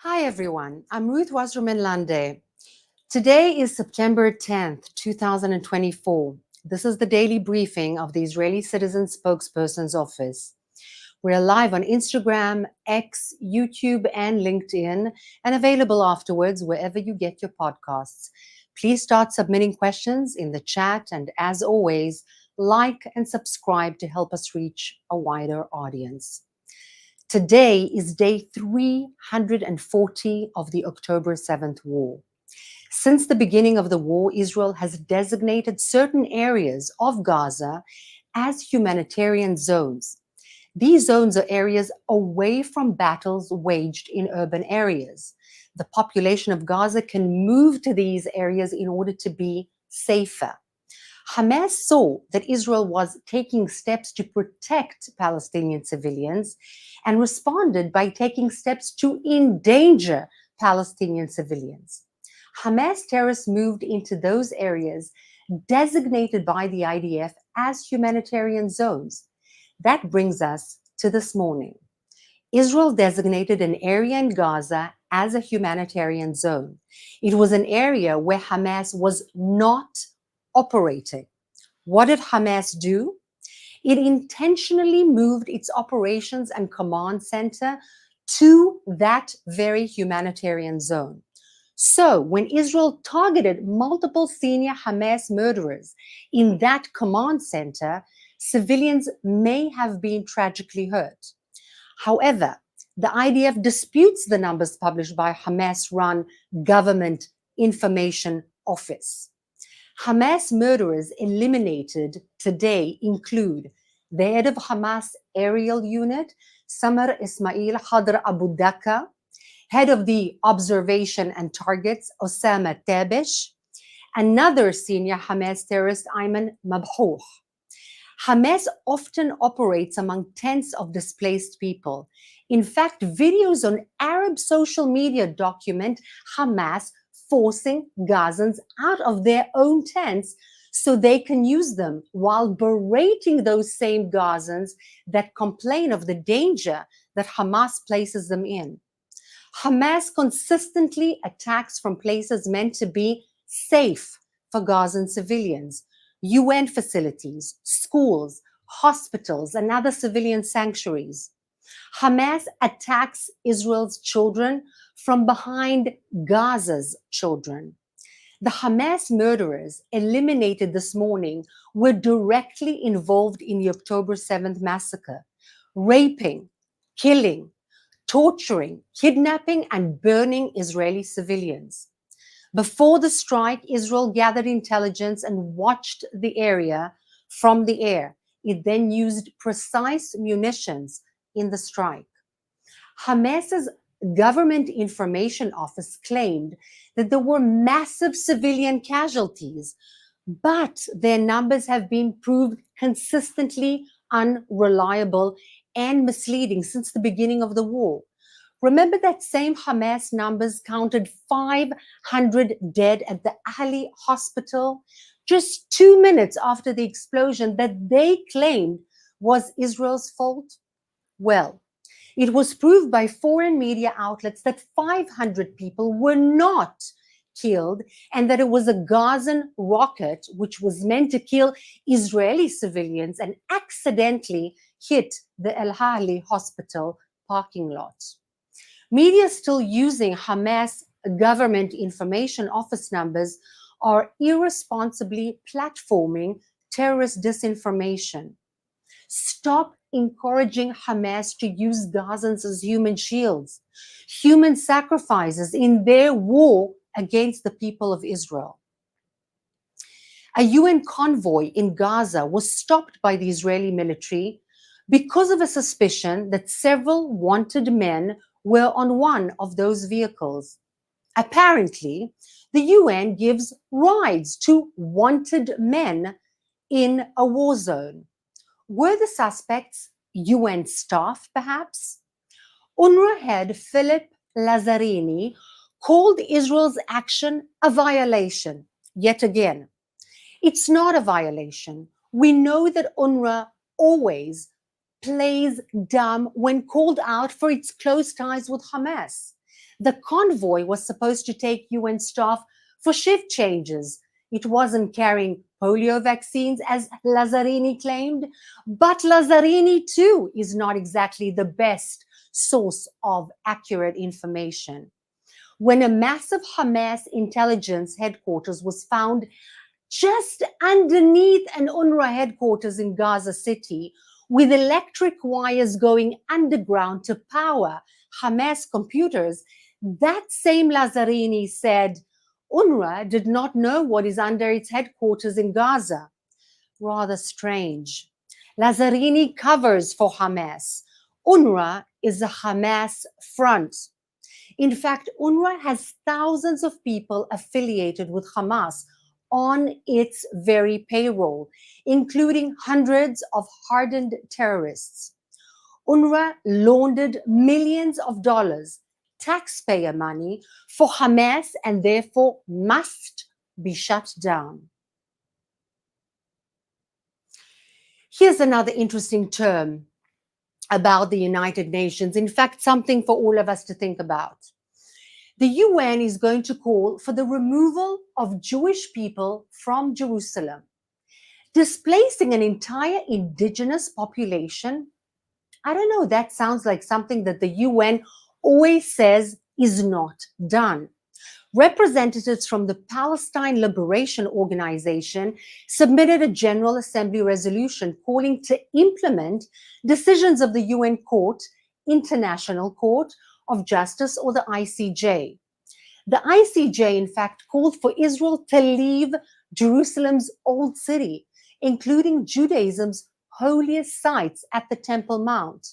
Hi everyone, I'm Ruth Wasserman Lande. Today is September 10th, 2024. This is the daily briefing of the Israeli Citizen Spokesperson's Office. We're live on Instagram, X, YouTube, and LinkedIn, and available afterwards wherever you get your podcasts. Please start submitting questions in the chat, and as always, like and subscribe to help us reach a wider audience. Today is day 340 of the October 7th war. Since the beginning of the war, Israel has designated certain areas of Gaza as humanitarian zones. These zones are areas away from battles waged in urban areas. The population of Gaza can move to these areas in order to be safer. Hamas saw that Israel was taking steps to protect Palestinian civilians and responded by taking steps to endanger Palestinian civilians. Hamas terrorists moved into those areas designated by the IDF as humanitarian zones. That brings us to this morning. Israel designated an area in Gaza as a humanitarian zone. It was an area where Hamas was not operating. What did Hamas do? It intentionally moved its operations and command center to that very humanitarian zone. So when Israel targeted multiple senior Hamas murderers in that command center, civilians may have been tragically hurt. However, the IDF disputes the numbers published by Hamas-run Government Information Office. Hamas murderers eliminated today include the head of Hamas aerial unit, Samar Ismail Hadr Abu Daka, head of the observation and targets, Osama Tabish, another senior Hamas terrorist, Ayman Mabhouh. Hamas often operates among tens of displaced people. In fact, videos on Arab social media document Hamas forcing Gazans out of their own tents so they can use them while berating those same Gazans that complain of the danger that Hamas places them in. Hamas consistently attacks from places meant to be safe for Gazan civilians, UN facilities, schools, hospitals, and other civilian sanctuaries. Hamas attacks Israel's children from behind Gaza's children. The Hamas murderers eliminated this morning were directly involved in the October 7th massacre, raping, killing, torturing, kidnapping, and burning Israeli civilians. Before the strike, Israel gathered intelligence and watched the area from the air. It then used precise munitions in the strike. Hamas's Government Information Office claimed that there were massive civilian casualties, but their numbers have been proved consistently unreliable and misleading since the beginning of the war. Remember that same Hamas numbers counted 500 dead at the Ahli hospital just 2 minutes after the explosion that they claimed was Israel's fault? Well, it was proved by foreign media outlets that 500 people were not killed and that it was a Gazan rocket which was meant to kill Israeli civilians and accidentally hit the El Ahli hospital parking lot. Media still using Hamas Government Information Office numbers are irresponsibly platforming terrorist disinformation. Stop encouraging Hamas to use Gazans as human shields, human sacrifices in their war against the people of Israel. A UN convoy in Gaza was stopped by the Israeli military because of a suspicion that several wanted men were on one of those vehicles. Apparently, the UN gives rides to wanted men in a war zone. Were the suspects UN staff, perhaps? UNRWA head Philip Lazzarini called Israel's action a violation. Yet again, it's not a violation. We know that UNRWA always plays dumb when called out for its close ties with Hamas. The convoy was supposed to take UN staff for shift changes. It wasn't carrying polio vaccines, as Lazzarini claimed, but Lazzarini too is not exactly the best source of accurate information. When a massive Hamas intelligence headquarters was found just underneath an UNRWA headquarters in Gaza City, with electric wires going underground to power Hamas computers, that same Lazzarini said UNRWA did not know what is under its headquarters in Gaza. Rather strange. Lazzarini covers for Hamas. UNRWA is a Hamas front. In fact, UNRWA has thousands of people affiliated with Hamas on its very payroll, including hundreds of hardened terrorists. UNRWA laundered millions of dollars, taxpayer money, for Hamas and therefore must be shut down. Here's another interesting term about the United Nations. In fact, something for all of us to think about. The UN is going to call for the removal of Jewish people from Jerusalem, displacing an entire indigenous population. I don't know, that sounds like something that the UN always says is not done. Representatives from the Palestine Liberation Organization submitted a General Assembly resolution calling to implement decisions of the UN Court, International Court of Justice, or the ICJ. The ICJ, in fact, called for Israel to leave Jerusalem's old city, including Judaism's holiest sites at the Temple Mount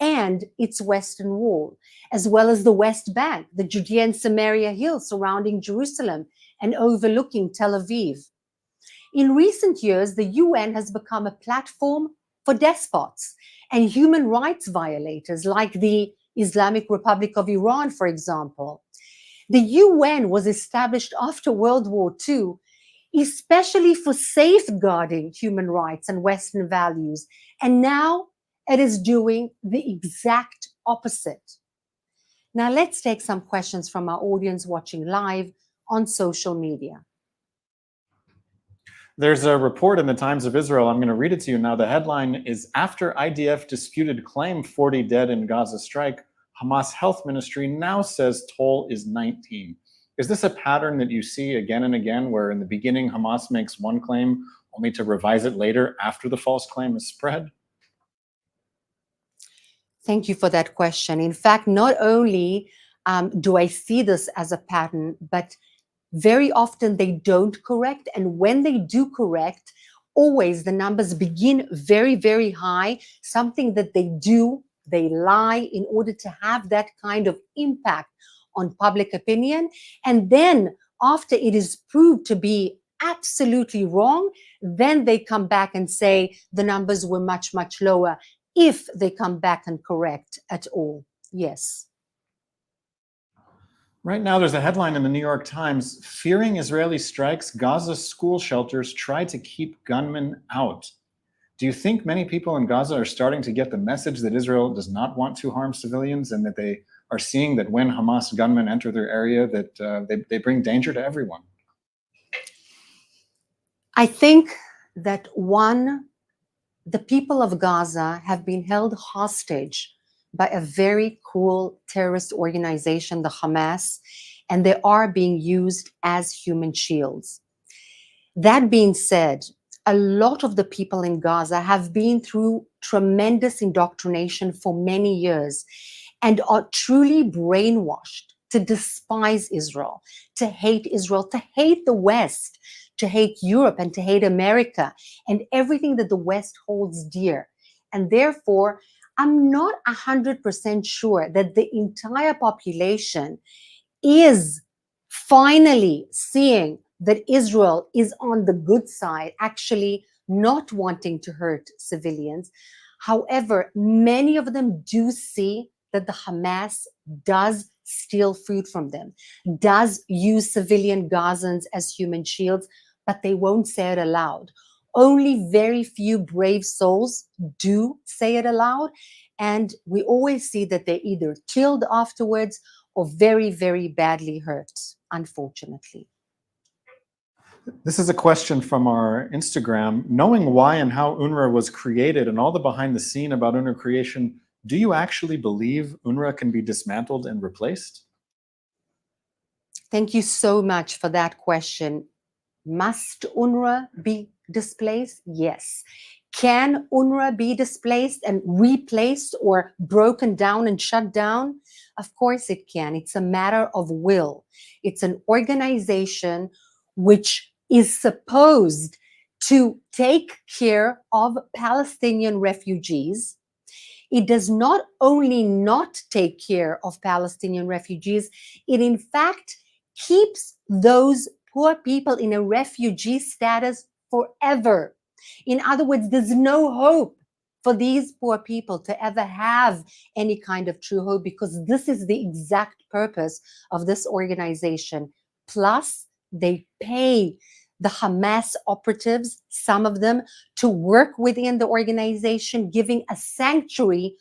and its Western Wall, as well as the West Bank, the Judea and Samaria hills surrounding Jerusalem and overlooking Tel Aviv. In recent years, the UN has become a platform for despots and human rights violators like the Islamic Republic of Iran, for example. The UN was established after World War II, especially for safeguarding human rights and Western values, and now it is doing the exact opposite. Now let's take some questions from our audience watching live on social media. There's a report in the Times of Israel. I'm going to read it to you now. The headline is, "After IDF disputed claim 40 dead in Gaza strike, Hamas Health Ministry now says toll is 19. Is this a pattern that you see again and again, where in the beginning Hamas makes one claim only to revise it later after the false claim is spread? Thank you for that question. In fact, not only do I see this as a pattern, but very often they don't correct. And when they do correct, always the numbers begin very, very high, something that they lie in order to have that kind of impact on public opinion. And then after it is proved to be absolutely wrong, then they come back and say the numbers were much, much lower, if they come back and correct at all. Yes. Right now, there's a headline in the New York Times: "Fearing Israeli strikes, Gaza school shelters try to keep gunmen out." Do you think many people in Gaza are starting to get the message that Israel does not want to harm civilians, and that they are seeing that when Hamas gunmen enter their area, that they bring danger to everyone? I think that the people of Gaza have been held hostage by a very cruel terrorist organization, the Hamas, and they are being used as human shields. That being said, a lot of the people in Gaza have been through tremendous indoctrination for many years and are truly brainwashed to despise Israel, to hate the West, to hate Europe, and to hate America and everything that the West holds dear. And therefore, I'm not 100% sure that the entire population is finally seeing that Israel is on the good side, actually not wanting to hurt civilians. However, many of them do see that the Hamas does steal food from them, does use civilian Gazans as human shields, but they won't say it aloud. Only very few brave souls do say it aloud. And we always see that they're either killed afterwards or very, very badly hurt, unfortunately. This is a question from our Instagram. Knowing why and how UNRWA was created and all the behind the scene about UNRWA creation, do you actually believe UNRWA can be dismantled and replaced? Thank you so much for that question. Must UNRWA be displaced? Yes. Can UNRWA be displaced and replaced or broken down and shut down? Of course it can. It's a matter of will. It's an organization which is supposed to take care of Palestinian refugees. It does not only not take care of Palestinian refugees, it in fact keeps those poor people in a refugee status forever. In other words, there's no hope for these poor people to ever have any kind of true hope, because this is the exact purpose of this organization. Plus, they pay the Hamas operatives, some of them, to work within the organization, giving a sanctuary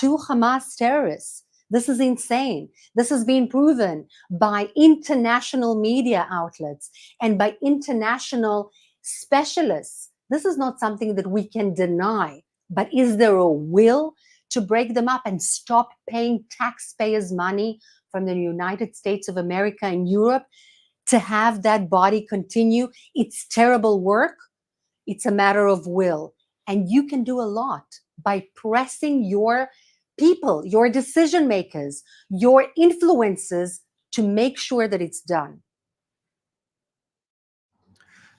to Hamas terrorists. This is insane. This has been proven by international media outlets and by international specialists. This is not something that we can deny. But is there a will to break them up and stop paying taxpayers' money from the United States of America and Europe to have that body continue its terrible work? It's a matter of will. And you can do a lot by pressing your people, your decision makers, your influencers to make sure that it's done.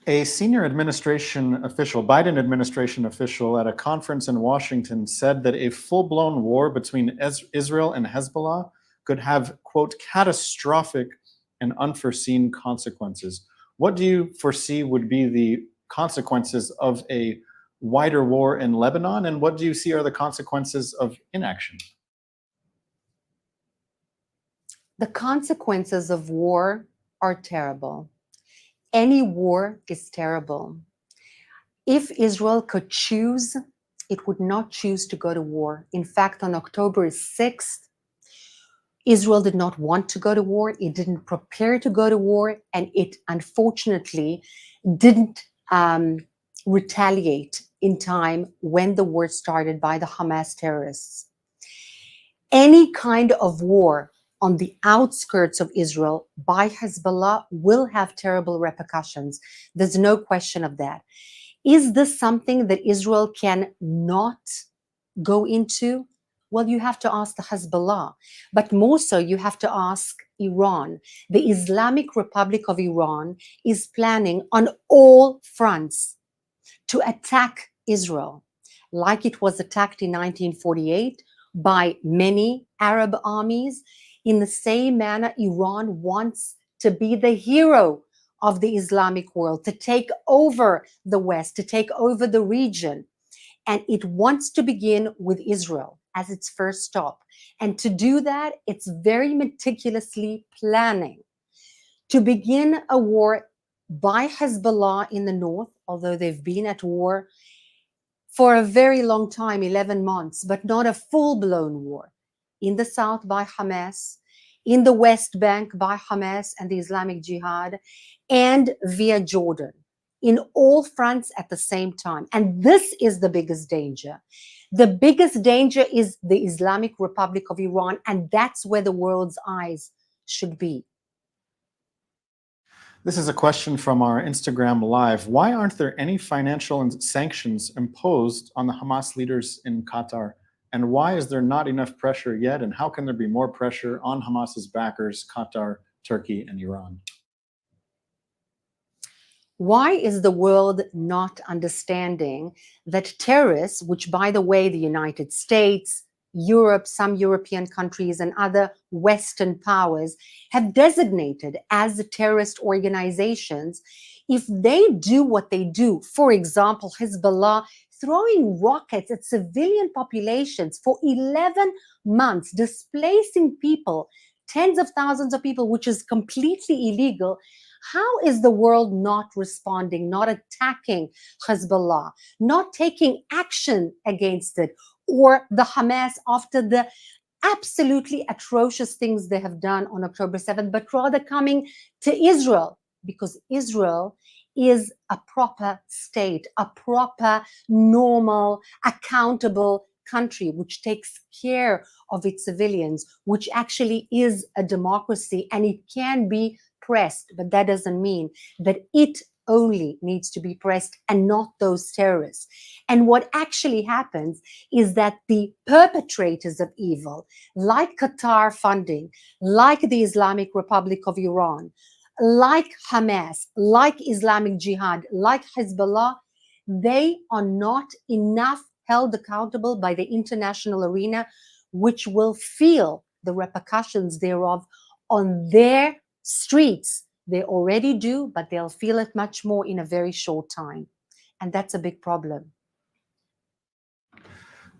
A senior administration official, Biden administration official at a conference in Washington said that a full-blown war between Israel and Hezbollah could have, quote, catastrophic and unforeseen consequences. What do you foresee would be the consequences of a wider war in Lebanon, and what do you see are the consequences of inaction? The consequences of war are terrible. Any war is terrible. If Israel could choose, it would not choose to go to war. In fact, on October 6th, Israel did not want to go to war. It didn't prepare to go to war, and it unfortunately didn't retaliate in time when the war started by the Hamas terrorists. Any kind of war on the outskirts of Israel by Hezbollah will have terrible repercussions. There's no question of that. Is this something that Israel can not go into? Well, you have to ask the Hezbollah, but more so you have to ask Iran. The Islamic Republic of Iran is planning on all fronts to attack Israel, like it was attacked in 1948 by many Arab armies. In the same manner, Iran wants to be the hero of the Islamic world, to take over the West, to take over the region. And it wants to begin with Israel as its first stop. And to do that, it's very meticulously planning to begin a war by Hezbollah in the north, although they've been at war for a very long time, 11 months, but not a full-blown war. In the south by Hamas, in the West Bank by Hamas and the Islamic Jihad, and via Jordan, in all fronts at the same time. And this is the biggest danger. The biggest danger is the Islamic Republic of Iran, and that's where the world's eyes should be. This is a question from our Instagram Live. Why aren't there any financial sanctions imposed on the Hamas leaders in Qatar? And why is there not enough pressure yet? And how can there be more pressure on Hamas's backers, Qatar, Turkey, and Iran? Why is the world not understanding that terrorists, which, by the way, the United States, Europe, some European countries, and other Western powers have designated as terrorist organizations, if they do what they do, for example, Hezbollah throwing rockets at civilian populations for 11 months, displacing people, tens of thousands of people, which is completely illegal, how is the world not responding, not attacking Hezbollah, not taking action against it, or the Hamas after the absolutely atrocious things they have done on October 7th, but rather coming to Israel, because Israel is a proper state, a proper, normal, accountable country which takes care of its civilians, which actually is a democracy, and it can be pressed, but that doesn't mean that it only needs to be pressed and not those terrorists. And what actually happens is that the perpetrators of evil, like Qatar funding, like the Islamic Republic of Iran, like Hamas, like Islamic Jihad, like Hezbollah, they are not enough held accountable by the international arena, which will feel the repercussions thereof on their streets. They already do, but they'll feel it much more in a very short time. And that's a big problem.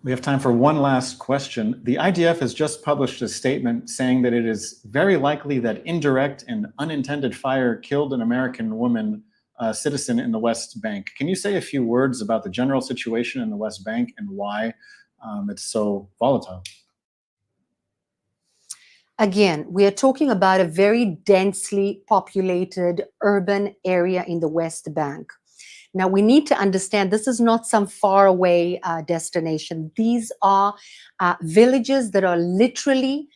We have time for one last question. The IDF has just published a statement saying that it is very likely that indirect and unintended fire killed an American woman, citizen in the West Bank. Can you say a few words about the general situation in the West Bank and why it's so volatile? Again, we are talking about a very densely populated urban area in the West Bank. Now, we need to understand this is not some faraway destination. These are villages that are literally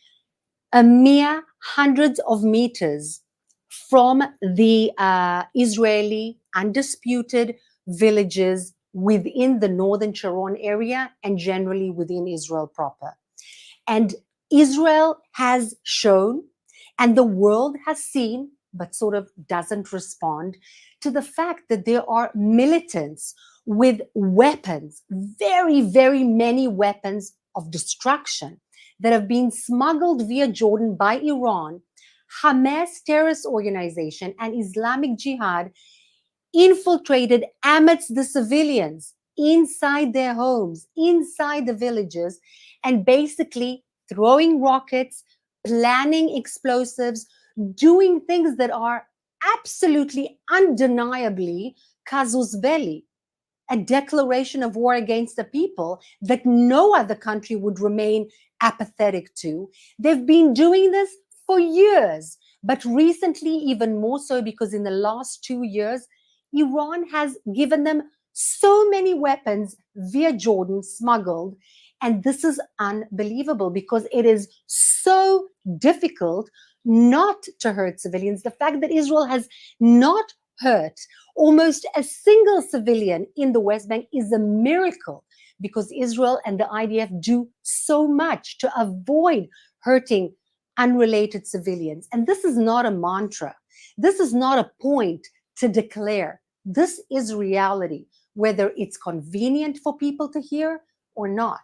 a mere hundreds of meters from the Israeli undisputed villages within the northern Sharon area and generally within Israel proper. And Israel has shown, and the world has seen, but sort of doesn't respond to the fact that there are militants with weapons, very, very many weapons of destruction that have been smuggled via Jordan by Iran, Hamas terrorist organization, and Islamic Jihad infiltrated amidst the civilians inside their homes, inside the villages, and basically throwing rockets, planning explosives, doing things that are absolutely undeniably casus belli, a declaration of war against the people that no other country would remain apathetic to. They've been doing this for years, but recently even more so, because in the last 2 years, Iran has given them so many weapons via Jordan smuggled. And this is unbelievable because it is so difficult not to hurt civilians. The fact that Israel has not hurt almost a single civilian in the West Bank is a miracle, because Israel and the IDF do so much to avoid hurting unrelated civilians. And this is not a mantra. This is not a point to declare. This is reality, whether it's convenient for people to hear or not.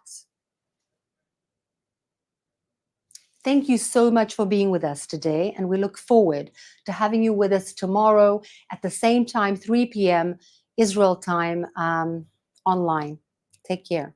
Thank you so much for being with us today, and we look forward to having you with us tomorrow at the same time, 3 p.m. Israel time, online. Take care.